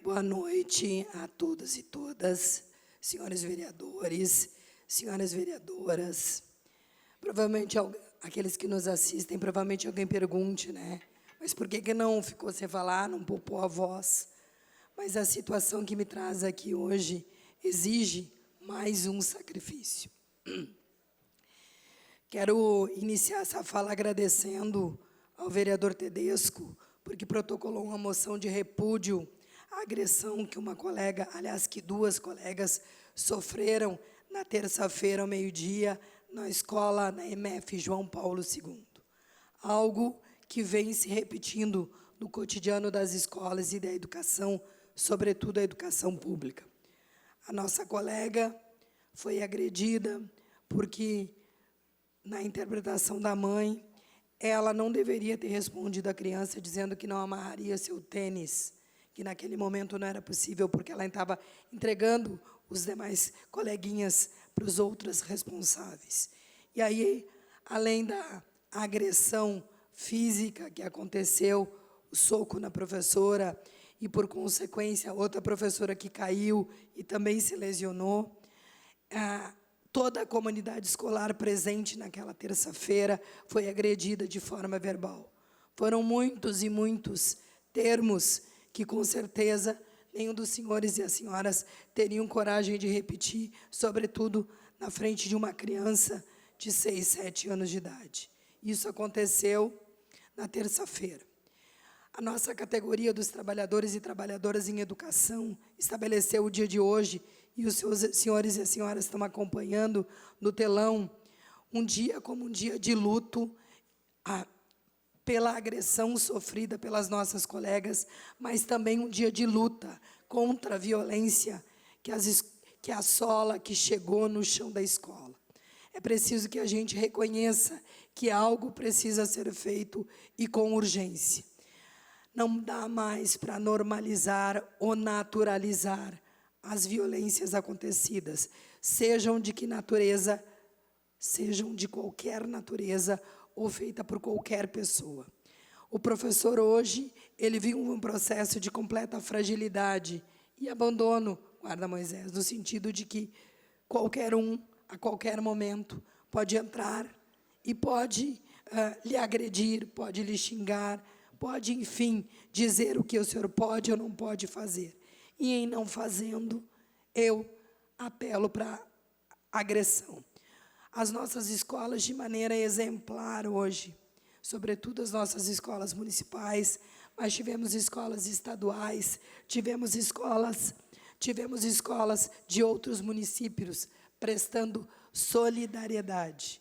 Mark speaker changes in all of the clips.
Speaker 1: Boa noite a todos e todas, senhores vereadores, senhoras vereadoras. Provavelmente, aqueles que nos assistem, provavelmente alguém pergunte, né? Mas por que não ficou sem falar, não poupou a voz? Mas a situação que me traz aqui hoje exige mais um sacrifício. Quero iniciar essa fala agradecendo ao vereador Tedesco, porque protocolou uma moção de repúdio à agressão que uma colega, aliás, que duas colegas sofreram na terça-feira ao meio-dia, na escola, na EMF João Paulo II. Algo que vem se repetindo no cotidiano das escolas e da educação, sobretudo a educação pública. A nossa colega foi agredida porque, na interpretação da mãe, ela não deveria ter respondido à criança dizendo que não amarraria seu tênis, que naquele momento não era possível, porque ela estava entregando os demais coleguinhas para os outros responsáveis. E aí, além da agressão física que aconteceu, o soco na professora e, por consequência, outra professora que caiu e também se lesionou, toda a comunidade escolar presente naquela terça-feira foi agredida de forma verbal. Foram muitos e muitos termos que, com certeza, nenhum dos senhores e as senhoras teriam coragem de repetir, sobretudo na frente de uma criança de 6, 7 anos de idade. Isso aconteceu na terça-feira. A nossa categoria dos trabalhadores e trabalhadoras em educação estabeleceu o dia de hoje, e os senhores e as senhoras estão acompanhando no telão, um dia como um dia de luto pela agressão sofrida pelas nossas colegas, mas também um dia de luta contra a violência que assola, que chegou no chão da escola. É preciso que a gente reconheça que algo precisa ser feito e com urgência. Não dá mais para normalizar ou naturalizar as violências acontecidas, sejam de que natureza, sejam de qualquer natureza ou feita por qualquer pessoa. O professor hoje, ele vive um processo de completa fragilidade e abandono, guarda Moisés, no sentido de que qualquer um, a qualquer momento, pode entrar e pode lhe agredir, pode lhe xingar, pode, enfim, dizer o que o senhor pode ou não pode fazer. E, em não fazendo, eu apelo para agressão. As nossas escolas, de maneira exemplar hoje, sobretudo as nossas escolas municipais, mas tivemos escolas estaduais, tivemos escolas de outros municípios, prestando solidariedade,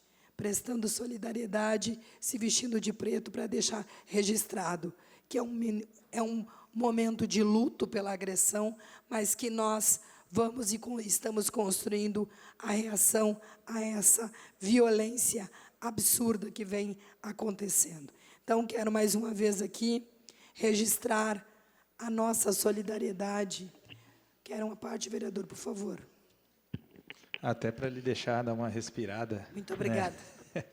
Speaker 1: se vestindo de preto para deixar registrado que é um momento de luto pela agressão, mas que nós vamos e estamos construindo a reação a essa violência absurda que vem acontecendo. Então, quero mais uma vez aqui registrar a nossa solidariedade. Quero uma parte, vereador, por favor.
Speaker 2: Até para lhe deixar dar uma respirada.
Speaker 1: Muito obrigada.
Speaker 2: Né?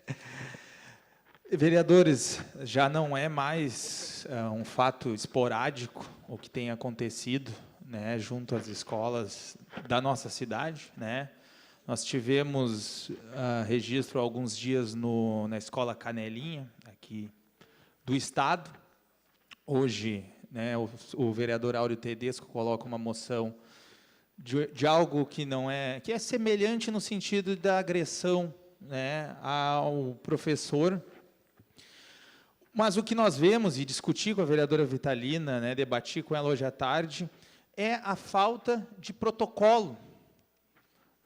Speaker 2: Vereadores, já não é mais um fato esporádico o que tem acontecido, né, junto às escolas da nossa cidade, né? Nós tivemos registro há alguns dias na escola Canelinha, aqui do Estado. Hoje, né, o vereador Áureo Tedesco coloca uma moção de algo que não é, que é semelhante no sentido da agressão, né, ao professor. Mas o que nós vemos, e discuti com a vereadora Vitalina, né, debati com ela hoje à tarde, é a falta de protocolo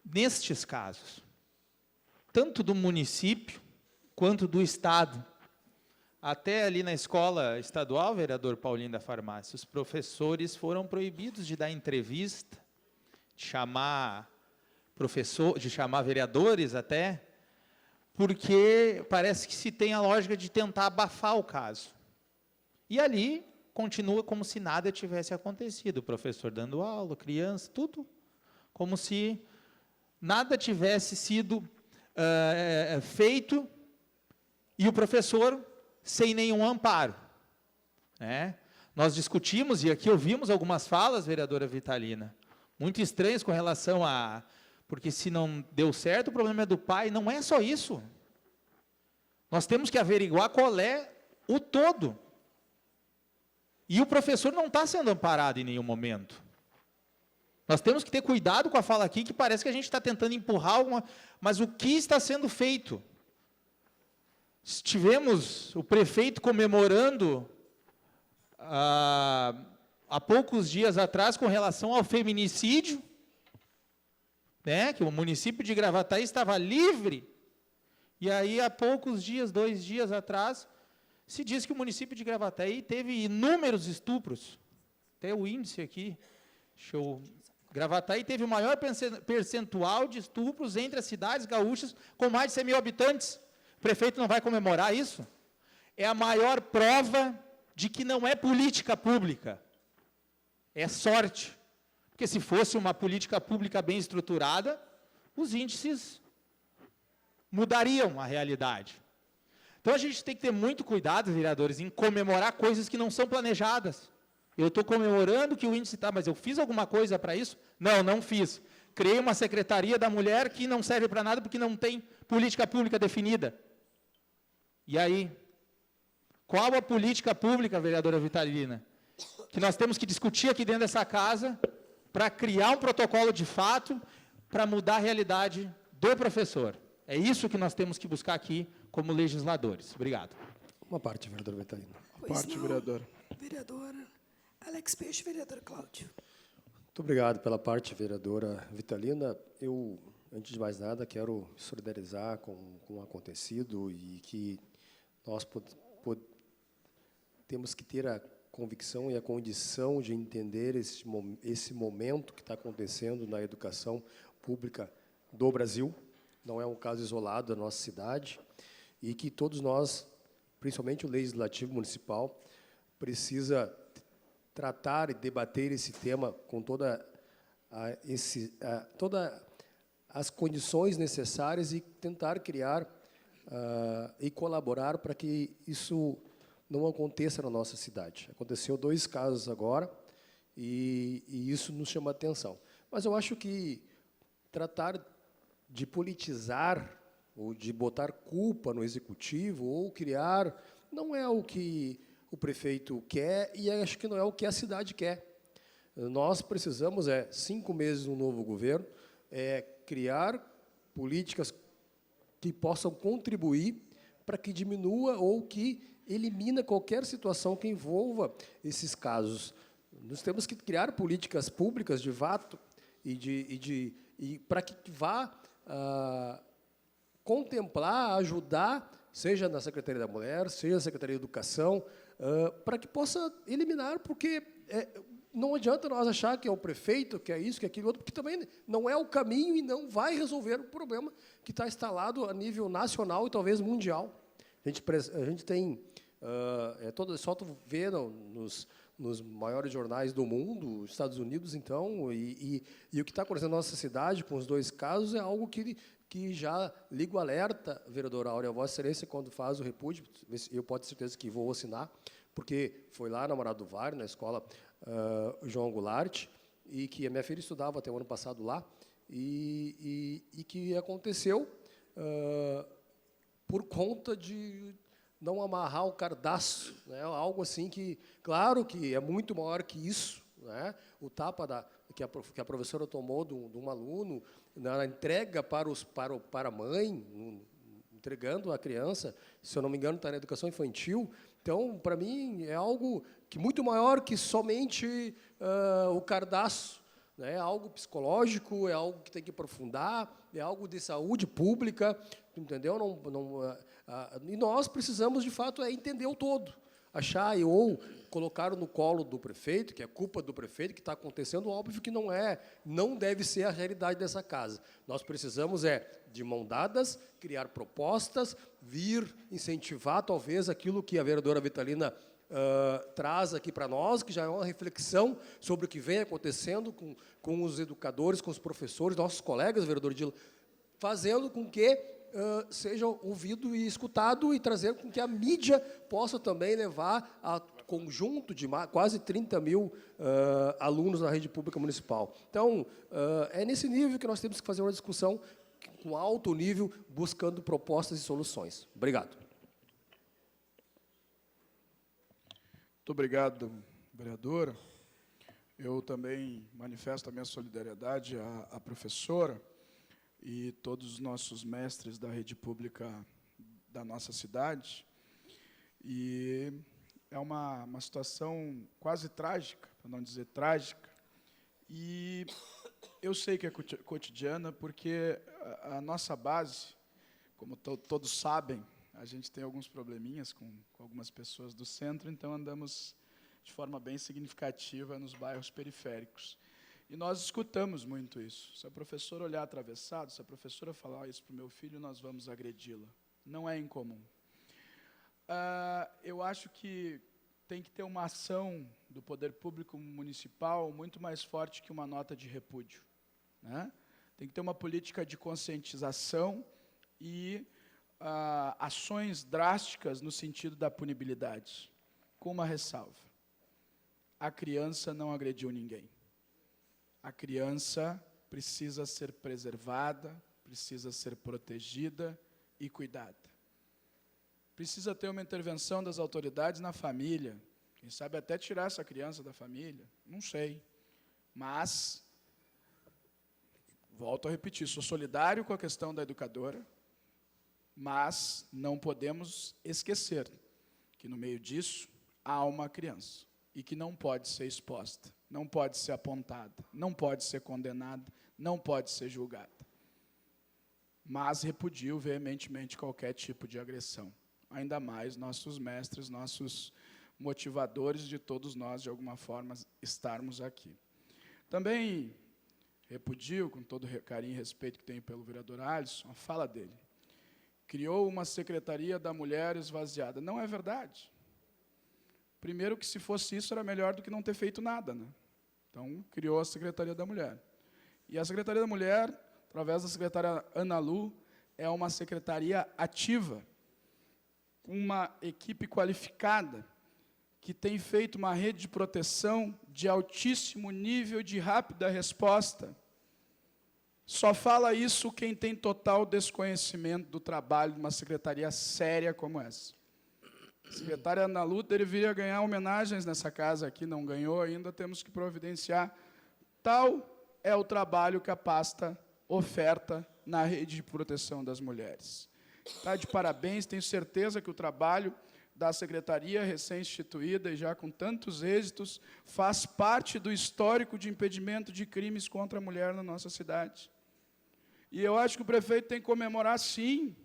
Speaker 2: nestes casos, tanto do município quanto do Estado. Até ali na escola estadual, vereador Paulinho da Farmácia, os professores foram proibidos de dar entrevista, de chamar vereadores até, porque parece que se tem a lógica de tentar abafar o caso. E ali continua como se nada tivesse acontecido, o professor dando aula, criança, tudo como se nada tivesse sido feito e o professor sem nenhum amparo, né? Nós discutimos, e aqui ouvimos algumas falas, vereadora Vitalina, muito estranhas com relação a... Porque se não deu certo, o problema é do pai. Não é só isso. Nós temos que averiguar qual é o todo. E o professor não está sendo amparado em nenhum momento. Nós temos que ter cuidado com a fala aqui, que parece que a gente está tentando empurrar alguma... Mas o que está sendo feito? Tivemos o prefeito comemorando, há poucos dias atrás, com relação ao feminicídio, né, que o município de Gravataí estava livre, e aí, há poucos dias, 2 dias atrás, se diz que o município de Gravataí teve inúmeros estupros. Tem o índice aqui. Gravataí teve o maior percentual de estupros entre as cidades gaúchas com mais de 100 mil habitantes. O prefeito não vai comemorar isso? É a maior prova de que não é política pública. É sorte. Porque se fosse uma política pública bem estruturada, os índices mudariam a realidade. Então, a gente tem que ter muito cuidado, vereadores, em comemorar coisas que não são planejadas. Eu estou comemorando que o índice está, mas eu fiz alguma coisa para isso? Não, não fiz. Criei uma secretaria da mulher que não serve para nada porque não tem política pública definida. E aí? Qual a política pública, vereadora Vitalina, que nós temos que discutir aqui dentro dessa casa para criar um protocolo de fato para mudar a realidade do professor? É isso que nós temos que buscar aqui como legisladores. Obrigado.
Speaker 3: Uma parte, vereador Vitalino.
Speaker 1: Pois
Speaker 3: Parte,
Speaker 1: não,
Speaker 3: vereador.
Speaker 1: Vereador Alex Peixe, vereador Cláudio.
Speaker 3: Muito obrigado pela parte, vereadora Vitalina. Eu, antes de mais nada, quero solidarizar com o acontecido e que nós temos que ter a convicção e a condição de entender esse momento que está acontecendo na educação pública do Brasil. Não é um caso isolado da nossa cidade, e que todos nós, principalmente o Legislativo Municipal, precisa tratar e debater esse tema com todas as condições necessárias e tentar criar e colaborar para que isso não aconteça na nossa cidade. Aconteceu 2 casos agora, e isso nos chama a atenção. Mas eu acho que tratar de politizar ou de botar culpa no executivo ou criar não é o que o prefeito quer, e acho que não é o que a cidade quer. Nós precisamos, 5 meses no novo governo, criar políticas que possam contribuir para que diminua ou que elimine qualquer situação que envolva esses casos. Nós temos que criar políticas públicas de fato e para que vá contemplar, ajudar, seja na Secretaria da Mulher, seja na Secretaria da Educação, para que possa eliminar, porque não adianta nós achar que é o prefeito, que é isso, que é aquilo outro, porque também não é o caminho e não vai resolver o problema que está instalado a nível nacional e talvez mundial. A gente tem, só tu vê nos maiores jornais do mundo, Estados Unidos, então, e o que está acontecendo na nossa cidade com os 2 casos é algo que já liga o alerta, vereadora Áurea, Vossa Excelência, quando faz o repúdio, eu posso ter certeza que vou assinar, porque foi lá na Morada do Vale, na escola João Goulart, e que a minha filha estudava até o ano passado lá, e que aconteceu por conta de não amarrar o cardaço, né? Algo assim que, claro que é muito maior que isso, né? O tapa que a professora tomou de um aluno, na entrega para a mãe, entregando a criança, se eu não me engano, está na educação infantil. Então, para mim, é algo que muito maior que somente o cardaço. É algo psicológico, é algo que tem que aprofundar, é algo de saúde pública, entendeu? E nós precisamos, de fato, entender o todo. Achar ou colocar no colo do prefeito, que é culpa do prefeito, que está acontecendo, óbvio que não deve ser a realidade dessa casa. Nós precisamos, de mão dadas, criar propostas, vir incentivar, talvez, aquilo que a vereadora Vitalina traz aqui para nós, que já é uma reflexão sobre o que vem acontecendo com os educadores, com os professores, nossos colegas, vereador Dila, fazendo com que seja ouvido e escutado e trazer com que a mídia possa também levar a conjunto de quase 30 mil alunos na rede pública municipal. Então, é nesse nível que nós temos que fazer uma discussão com alto nível, buscando propostas e soluções. Obrigado.
Speaker 4: Muito obrigado, vereadora. Eu também manifesto a minha solidariedade à professora e todos os nossos mestres da rede pública da nossa cidade. E é uma situação quase trágica, para não dizer trágica, e eu sei que é cotidiana, porque a nossa base, como todos sabem, a gente tem alguns probleminhas com algumas pessoas do centro, então andamos de forma bem significativa nos bairros periféricos. E nós escutamos muito isso. Se a professora olhar atravessado, se a professora falar isso para o meu filho, nós vamos agredi-la. Não é incomum. Eu acho que tem que ter uma ação do poder público municipal muito mais forte que uma nota de repúdio, né? Tem que ter uma política de conscientização e ações drásticas no sentido da punibilidade, com uma ressalva. A criança não agrediu ninguém. A criança precisa ser preservada, precisa ser protegida e cuidada. Precisa ter uma intervenção das autoridades na família, quem sabe até tirar essa criança da família, não sei. Mas, volto a repetir, sou solidário com a questão da educadora, mas não podemos esquecer que no meio disso há uma criança e que não pode ser exposta, não pode ser apontada, não pode ser condenada, não pode ser julgada. Mas repudio veementemente qualquer tipo de agressão. Ainda mais nossos mestres, nossos motivadores de todos nós, de alguma forma, estarmos aqui. Também repudio, com todo o carinho e respeito que tenho pelo vereador Alisson, a fala dele. Criou uma Secretaria da Mulher esvaziada. Não é verdade. Primeiro que, se fosse isso, era melhor do que não ter feito nada, né? Então, criou a Secretaria da Mulher. E a Secretaria da Mulher, através da secretária Ana Lu, é uma secretaria ativa, uma equipe qualificada, que tem feito uma rede de proteção de altíssimo nível de rápida resposta. Só fala isso quem tem total desconhecimento do trabalho de uma secretaria séria como essa. A secretária Ana Lu deveria ganhar homenagens nessa casa aqui, não ganhou ainda, temos que providenciar. Tal é o trabalho que a pasta oferta na rede de proteção das mulheres. Está de parabéns, tenho certeza que o trabalho da secretaria recém-instituída e já com tantos êxitos faz parte do histórico de impedimento de crimes contra a mulher na nossa cidade. E eu acho que o prefeito tem que comemorar, sim,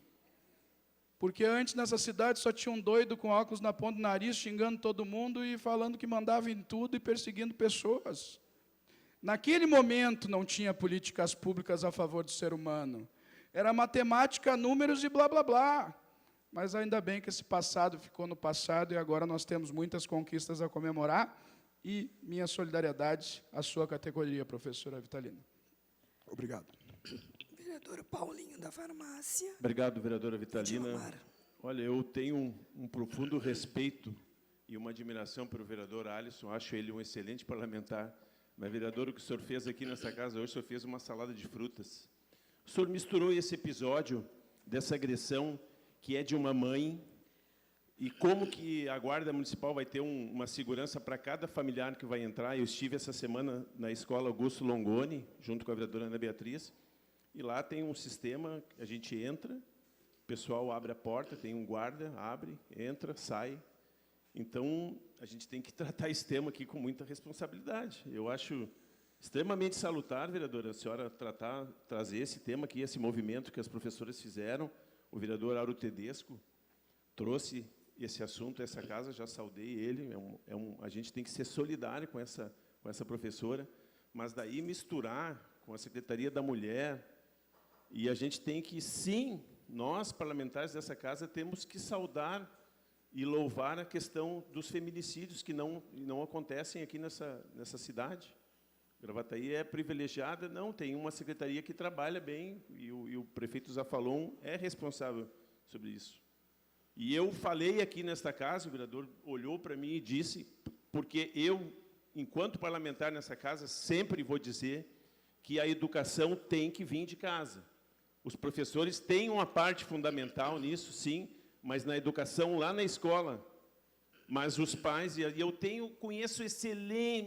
Speaker 4: porque antes nessa cidade só tinha um doido com óculos na ponta do nariz, xingando todo mundo e falando que mandava em tudo e perseguindo pessoas. Naquele momento não tinha políticas públicas a favor do ser humano. Era matemática, números e blá, blá, blá. Mas ainda bem que esse passado ficou no passado e agora nós temos muitas conquistas a comemorar e minha solidariedade à sua categoria, professora Vitalina. Obrigado.
Speaker 1: Vereador Paulinho, da Farmácia.
Speaker 5: Obrigado, vereadora Vitalina.
Speaker 1: Dilmar.
Speaker 5: Olha, eu tenho um profundo respeito e uma admiração pelo vereador Alisson, acho ele um excelente parlamentar. Mas, vereador, o que o senhor fez aqui nessa casa hoje, o senhor fez uma salada de frutas. O senhor misturou esse episódio dessa agressão que é de uma mãe e como que a Guarda Municipal vai ter uma segurança para cada familiar que vai entrar. Eu estive essa semana na escola Augusto Longoni, junto com a vereadora Ana Beatriz, e lá tem um sistema, a gente entra, o pessoal abre a porta, tem um guarda, abre, entra, sai. Então, a gente tem que tratar esse tema aqui com muita responsabilidade. Eu acho extremamente salutar, vereadora, a senhora trazer esse tema aqui, esse movimento que as professoras fizeram. O vereador Auro Tedesco trouxe esse assunto a essa casa, já saudei ele. A gente tem que ser solidário com essa professora, mas daí misturar com a Secretaria da Mulher, e a gente tem que, sim, nós, parlamentares dessa casa, temos que saudar e louvar a questão dos feminicídios que não acontecem aqui nessa cidade. Gravataí é privilegiada, não, tem uma secretaria que trabalha bem, e o prefeito Zafalon é responsável sobre isso. E eu falei aqui nesta casa, o vereador olhou para mim e disse, porque eu, enquanto parlamentar nessa casa, sempre vou dizer que a educação tem que vir de casa. Os professores têm uma parte fundamental nisso, sim, mas na educação lá na escola. Mas os pais, e eu conheço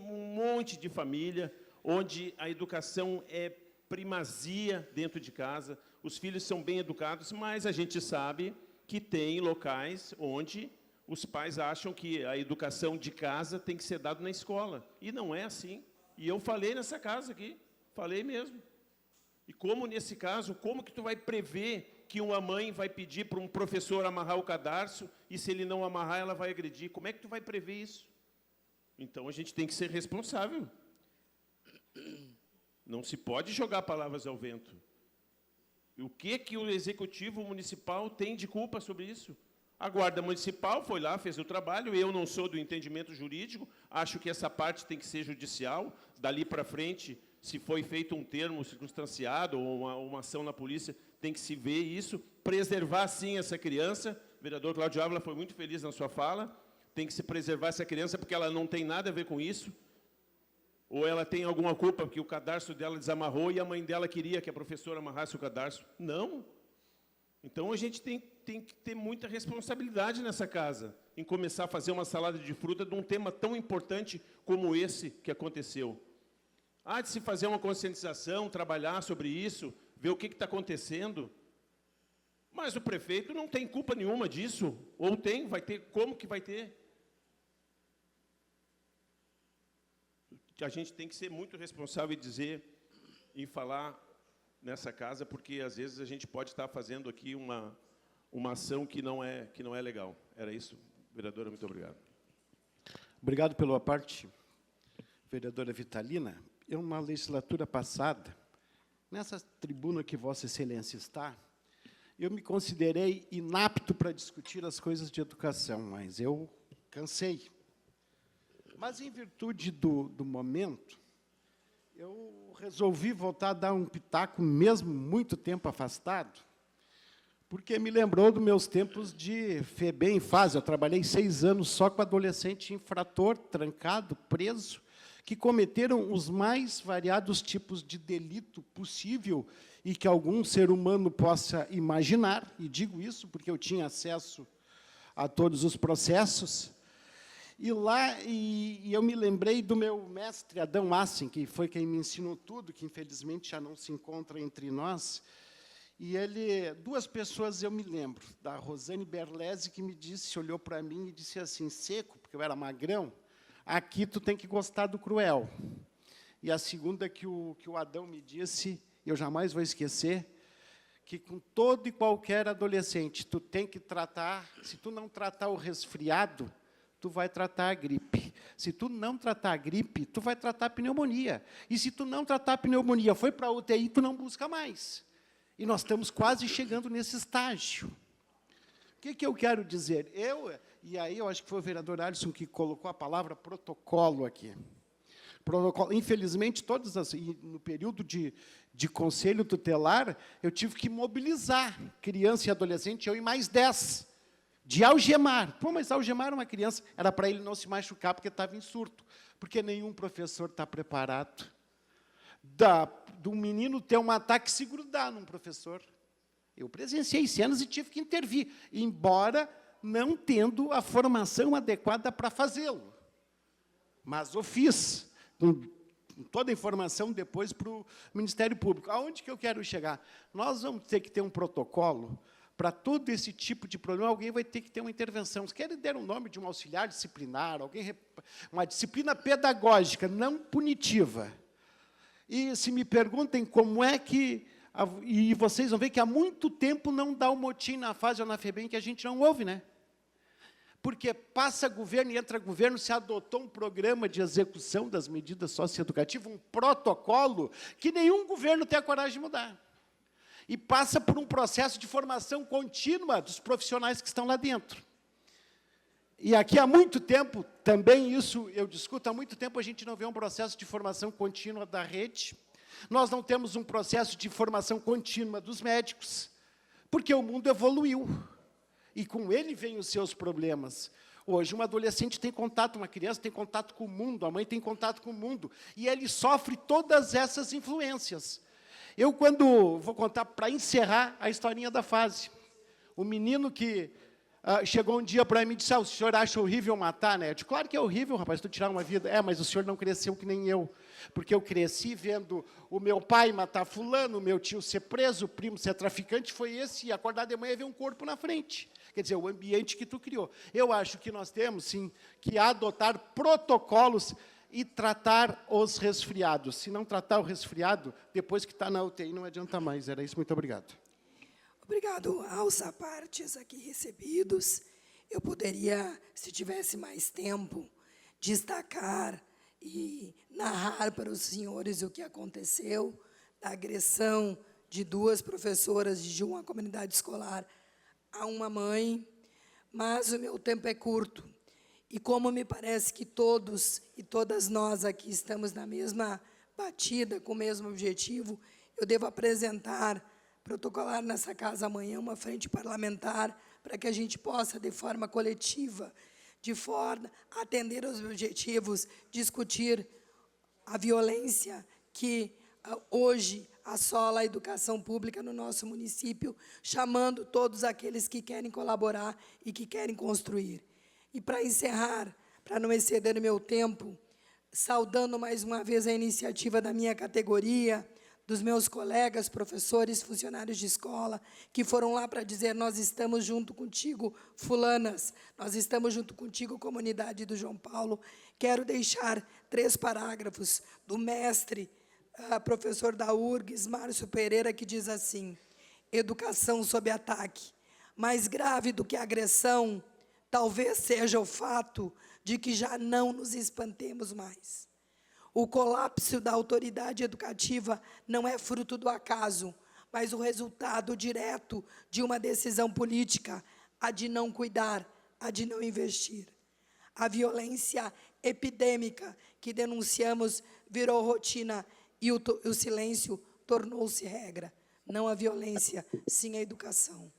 Speaker 5: um monte de família onde a educação é primazia dentro de casa, os filhos são bem educados, mas a gente sabe que tem locais onde os pais acham que a educação de casa tem que ser dada na escola. E não é assim. E eu falei nessa casa aqui, falei mesmo. E como, nesse caso, como que tu vai prever que uma mãe vai pedir para um professor amarrar o cadarço e, se ele não amarrar, ela vai agredir? Como é que tu vai prever isso? Então, a gente tem que ser responsável. Não se pode jogar palavras ao vento. E o que o Executivo Municipal tem de culpa sobre isso? A Guarda Municipal foi lá, fez o trabalho, eu não sou do entendimento jurídico, acho que essa parte tem que ser judicial, dali para frente, se foi feito um termo circunstanciado ou uma ação na polícia, tem que se ver isso, preservar, sim, essa criança. O vereador Cláudio Ávila foi muito feliz na sua fala, tem que se preservar essa criança porque ela não tem nada a ver com isso, ou ela tem alguma culpa porque o cadarço dela desamarrou e a mãe dela queria que a professora amarrasse o cadarço. Não. Então, a gente tem que ter muita responsabilidade nessa casa, em começar a fazer uma salada de fruta de um tema tão importante como esse que aconteceu. Há de se fazer uma conscientização, trabalhar sobre isso, ver o que está acontecendo. Mas o prefeito não tem culpa nenhuma disso. Ou tem, vai ter, como que vai ter? A gente tem que ser muito responsável e dizer, e falar nessa casa, porque, às vezes, a gente pode estar fazendo aqui uma ação que não é legal. Era isso, vereadora, muito obrigado.
Speaker 6: Obrigado pela parte, vereadora Vitalina. Eu, na legislatura passada, nessa tribuna que Vossa Excelência está, eu me considerei inapto para discutir as coisas de educação, mas eu cansei. Mas, em virtude do momento, eu resolvi voltar a dar um pitaco, mesmo muito tempo afastado, porque me lembrou dos meus tempos de FEBEM em fase. Eu trabalhei 6 anos só com adolescente infrator, trancado, preso, que cometeram os mais variados tipos de delito possível e que algum ser humano possa imaginar, e digo isso porque eu tinha acesso a todos os processos. E lá, eu me lembrei do meu mestre, Adão Assen, que foi quem me ensinou tudo, que, infelizmente, já não se encontra entre nós. E ele, 2 pessoas eu me lembro, da Rosane Berlese, que me disse, olhou para mim e disse assim, seco, porque eu era magrão, aqui tu tem que gostar do cruel. E a segunda que o Adão me disse, eu jamais vou esquecer, que com todo e qualquer adolescente, tu tem que tratar, se tu não tratar o resfriado, tu vai tratar a gripe. Se tu não tratar a gripe, tu vai tratar a pneumonia. E se tu não tratar a pneumonia, foi para a UTI, tu não busca mais. E nós estamos quase chegando nesse estágio. O que eu quero dizer? E aí eu acho que foi o vereador Alisson que colocou a palavra protocolo aqui. Protocolo. Infelizmente, no período de conselho tutelar, eu tive que mobilizar criança e adolescente, eu e mais 10, de algemar. Pô, mas algemar uma criança era para ele não se machucar, porque estava em surto, porque nenhum professor está preparado do menino ter um ataque e se grudar num professor. Eu presenciei cenas e tive que intervir, embora não tendo a formação adequada para fazê-lo. Mas eu fiz, com toda a informação depois para o Ministério Público. Aonde que eu quero chegar? Nós vamos ter que ter um protocolo para todo esse tipo de problema, alguém vai ter que ter uma intervenção. Se querem dar o nome de um auxiliar disciplinar, uma disciplina pedagógica, não punitiva. E se me perguntem como é que... E vocês vão ver que há muito tempo não dá o motim na fase ou na FEBEM que a gente não ouve, né? Porque passa governo e entra governo, se adotou um programa de execução das medidas socioeducativas, um protocolo que nenhum governo tem a coragem de mudar. E passa por um processo de formação contínua dos profissionais que estão lá dentro. E aqui há muito tempo, também isso eu discuto, há muito tempo a gente não vê um processo de formação contínua da rede, nós não temos um processo de formação contínua dos médicos, porque o mundo evoluiu. e com ele vêm os seus problemas. Hoje, um adolescente tem contato, uma criança tem contato com o mundo, a mãe tem contato com o mundo, e ele sofre todas essas influências. Eu, quando vou contar, para encerrar, a historinha da fase. O menino que chegou um dia para mim e disse, o senhor acha horrível matar, né? Eu disse, claro que é horrível, rapaz, tu tirar uma vida. Mas o senhor não cresceu que nem eu, porque eu cresci vendo o meu pai matar fulano, o meu tio ser preso, o primo ser traficante, foi esse, e acordar de manhã e ver um corpo na frente. Quer dizer, o ambiente que tu criou. Eu acho que nós temos, sim, que adotar protocolos e tratar os resfriados. Se não tratar o resfriado, depois que está na UTI, não adianta mais. Era isso, muito obrigado.
Speaker 1: Obrigado aos apartes aqui recebidos. Eu poderia, se tivesse mais tempo, destacar e narrar para os senhores o que aconteceu, da agressão de 2 professoras de uma comunidade escolar a uma mãe, mas o meu tempo é curto. E como me parece que todos e todas nós aqui estamos na mesma batida, com o mesmo objetivo, eu devo protocolar nessa casa amanhã uma frente parlamentar para que a gente possa, de forma coletiva, de forma a atender aos objetivos, discutir a violência que hoje assola a educação pública no nosso município, chamando todos aqueles que querem colaborar e que querem construir. E, para encerrar, para não exceder o meu tempo, saudando mais uma vez a iniciativa da minha categoria, dos meus colegas, professores, funcionários de escola, que foram lá para dizer, nós estamos junto contigo, fulanas, nós estamos junto contigo, comunidade do João Paulo. Quero deixar 3 parágrafos do mestre, professor da URGS, Márcio Pereira, que diz assim, educação sob ataque. Mais grave do que a agressão, talvez seja o fato de que já não nos espantemos mais. O colapso da autoridade educativa não é fruto do acaso, mas o resultado direto de uma decisão política, a de não cuidar, a de não investir. A violência epidêmica que denunciamos virou rotina e o silêncio tornou-se regra. Não a violência, sim a educação.